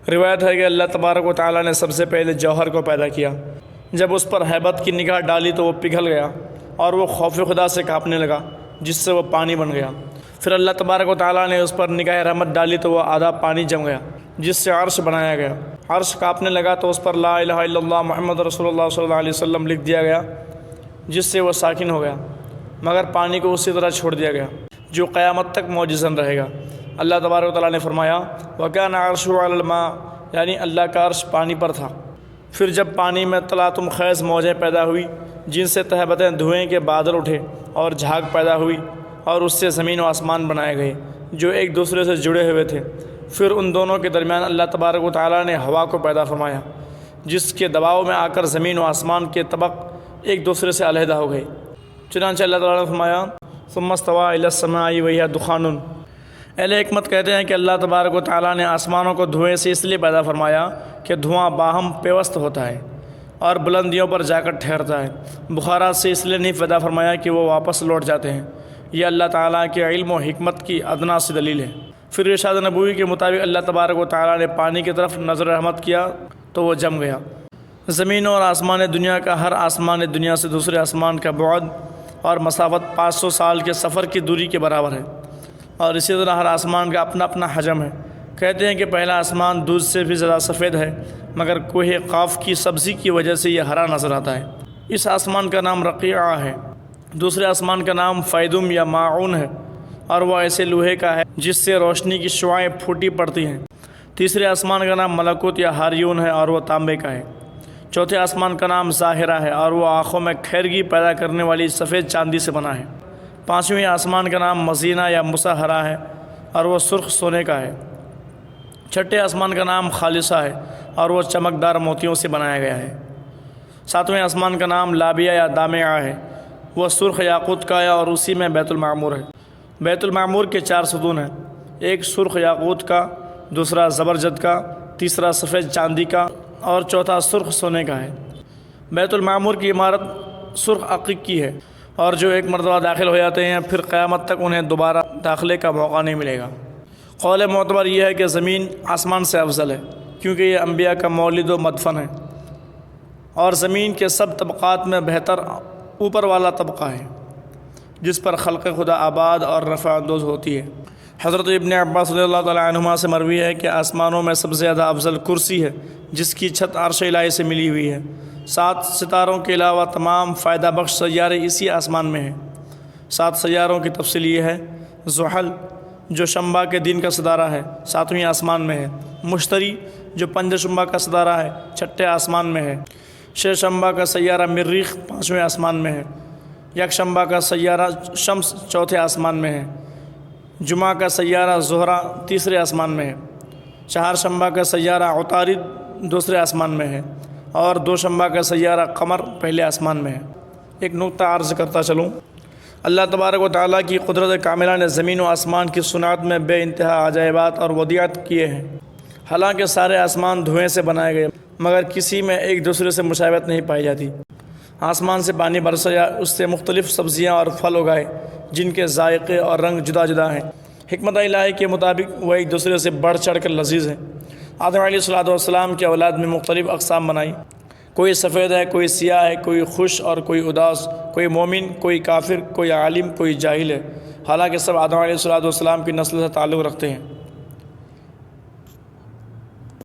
روایت ہے کہ اللہ تبارک و تعالیٰ نے سب سے پہلے جوہر کو پیدا کیا، جب اس پر ہیبت کی نگاہ ڈالی تو وہ پگھل گیا اور وہ خوف خدا سے کانپنے لگا، جس سے وہ پانی بن گیا۔ پھر اللہ تبارک و تعالیٰ نے اس پر نگاہ رحمت ڈالی تو وہ آدھا پانی جم گیا، جس سے عرش بنایا گیا۔ عرش کانپنے لگا تو اس پر لا الہ الا اللہ محمد رسول اللہ صلی اللہ علیہ وسلم لکھ دیا گیا، جس سے وہ ساکن ہو گیا، مگر پانی کو اسی طرح چھوڑ دیا گیا جو قیامت تک معجزاً رہے گا۔ اللہ تبارک و تعالیٰ نے فرمایا وَكَانَ عَرْشُهُ عَلَى الْمَاءِ، یعنی اللہ کا عرش پانی پر تھا۔ پھر جب پانی میں طلعتم خیز موجیں پیدا ہوئی جن سے تہبتیں دھوئیں کے بادل اٹھے اور جھاگ پیدا ہوئی، اور اس سے زمین و آسمان بنائے گئے جو ایک دوسرے سے جڑے ہوئے تھے۔ پھر ان دونوں کے درمیان اللہ تبارک و تعالیٰ نے ہوا کو پیدا فرمایا، جس کے دباؤ میں آ کر زمین و آسمان کے طبق ایک دوسرے سے علیحدہ ہو گئے۔ چنانچہ اللہ تعالیٰ نے فرمایا ثم استوى الى السماء وهي دخان۔ اہل حکمت کہتے ہیں کہ اللہ تبارک و تعالیٰ نے آسمانوں کو دھوئیں سے اس لیے پیدا فرمایا کہ دھواں باہم پیوست ہوتا ہے اور بلندیوں پر جا کر ٹھہرتا ہے۔ بخارات سے اس لیے نہیں پیدا فرمایا کہ وہ واپس لوٹ جاتے ہیں۔ یہ اللہ تعالیٰ کے علم و حکمت کی ادنا سی دلیل ہے۔ پھر ارشاد نبوی کے مطابق اللہ تبارک و تعالیٰ نے پانی کی طرف نظر رحمت کیا تو وہ جم گیا۔ زمین اور آسمان دنیا کا ہر آسمان دنیا سے دوسرے آسمان کا بعد اور مسافت 500 سال کے سفر کی دوری کے برابر ہے، اور اسی طرح ہر آسمان کا اپنا اپنا حجم ہے۔ کہتے ہیں کہ پہلا آسمان دودھ سے بھی زیادہ سفید ہے، مگر کوہ قاف کی سبزی کی وجہ سے یہ ہرا نظر آتا ہے۔ اس آسمان کا نام رقیعہ ہے۔ دوسرے آسمان کا نام فیدم یا معون ہے، اور وہ ایسے لوہے کا ہے جس سے روشنی کی شعاعیں پھوٹی پڑتی ہیں۔ تیسرے آسمان کا نام ملکوت یا ہاریون ہے، اور وہ تانبے کا ہے۔ چوتھے آسمان کا نام ظاہرہ ہے، اور وہ آنکھوں میں خیرگی پیدا کرنے والی سفید چاندی سے بنا ہے۔ پانچویں آسمان کا نام مزینہ یا مسحرہ ہے، اور وہ سرخ سونے کا ہے۔ چھٹے آسمان کا نام خالصہ ہے، اور وہ چمکدار موتیوں سے بنایا گیا ہے۔ ساتویں آسمان کا نام لابیہ یا دامعہ ہے، وہ سرخ یاقوت کا ہے، اور اسی میں بیت المعمور ہے۔ بیت المعمور کے 4 ستون ہیں، ایک سرخ یاقوت کا، دوسرا زبرجد کا، تیسرا سفید چاندی کا، اور چوتھا سرخ سونے کا ہے۔ بیت المعمور کی عمارت سرخ عقیق کی ہے، اور جو ایک مرتبہ داخل ہو جاتے ہیں پھر قیامت تک انہیں دوبارہ داخلے کا موقع نہیں ملے گا۔ قول معتبر یہ ہے کہ زمین آسمان سے افضل ہے، کیونکہ یہ انبیاء کا مولد و مدفن ہے، اور زمین کے سب طبقات میں بہتر اوپر والا طبقہ ہے جس پر خلق خدا آباد اور رفع اندوز ہوتی ہے۔ حضرت ابن عباس رضی اللہ تعالیٰ عنہما سے مروی ہے کہ آسمانوں میں سب سے زیادہ افضل کرسی ہے جس کی چھت عرش الہی سے ملی ہوئی ہے۔ 7 ستاروں کے علاوہ تمام فائدہ بخش سیارے اسی آسمان میں ہیں۔ 7 سیاروں کی تفصیل یہ ہے: زحل جو شنبہ کے دن کا ستارہ ہے 7ویں آسمان میں ہے۔ مشتری جو پنج شنبہ کا ستارہ ہے 6ٹھے آسمان میں ہے۔ شنبہ کا سیارہ مریخ 5ویں آسمان میں ہے۔ یک شنبہ کا سیارہ شمس 4تھے آسمان میں ہے۔ جمعہ کا سیارہ زہرہ 3رے آسمان میں ہے۔ چہار شنبہ کا سیارہ عطارد 2سرے آسمان میں ہے، اور 2 شنبہ کا سیارہ قمر 1لے آسمان میں ہے۔ ایک نقطہ عرض کرتا چلوں، اللہ تبارک و تعالیٰ کی قدرت کاملہ نے زمین و آسمان کی صنعت میں بے انتہا عجائبات اور ودیعت کیے ہیں۔ حالانکہ سارے آسمان دھوئیں سے بنائے گئے، مگر کسی میں ایک دوسرے سے مشابہت نہیں پائی جاتی۔ آسمان سے پانی برسا یا اس سے مختلف سبزیاں اور پھل اگائے جن کے ذائقے اور رنگ جدا جدا ہیں۔ حکمت الہی کے مطابق وہ ایک دوسرے سے بڑھ چڑھ کر لذیذ ہیں۔ آدم علیہ السلام کی اولاد میں مختلف اقسام بنائی، کوئی سفید ہے، کوئی سیاہ ہے، کوئی خوش اور کوئی اداس، کوئی مومن، کوئی کافر، کوئی عالم، کوئی جاہل ہے، حالانکہ سب آدم علیہ السلام کی نسل سے تعلق رکھتے ہیں۔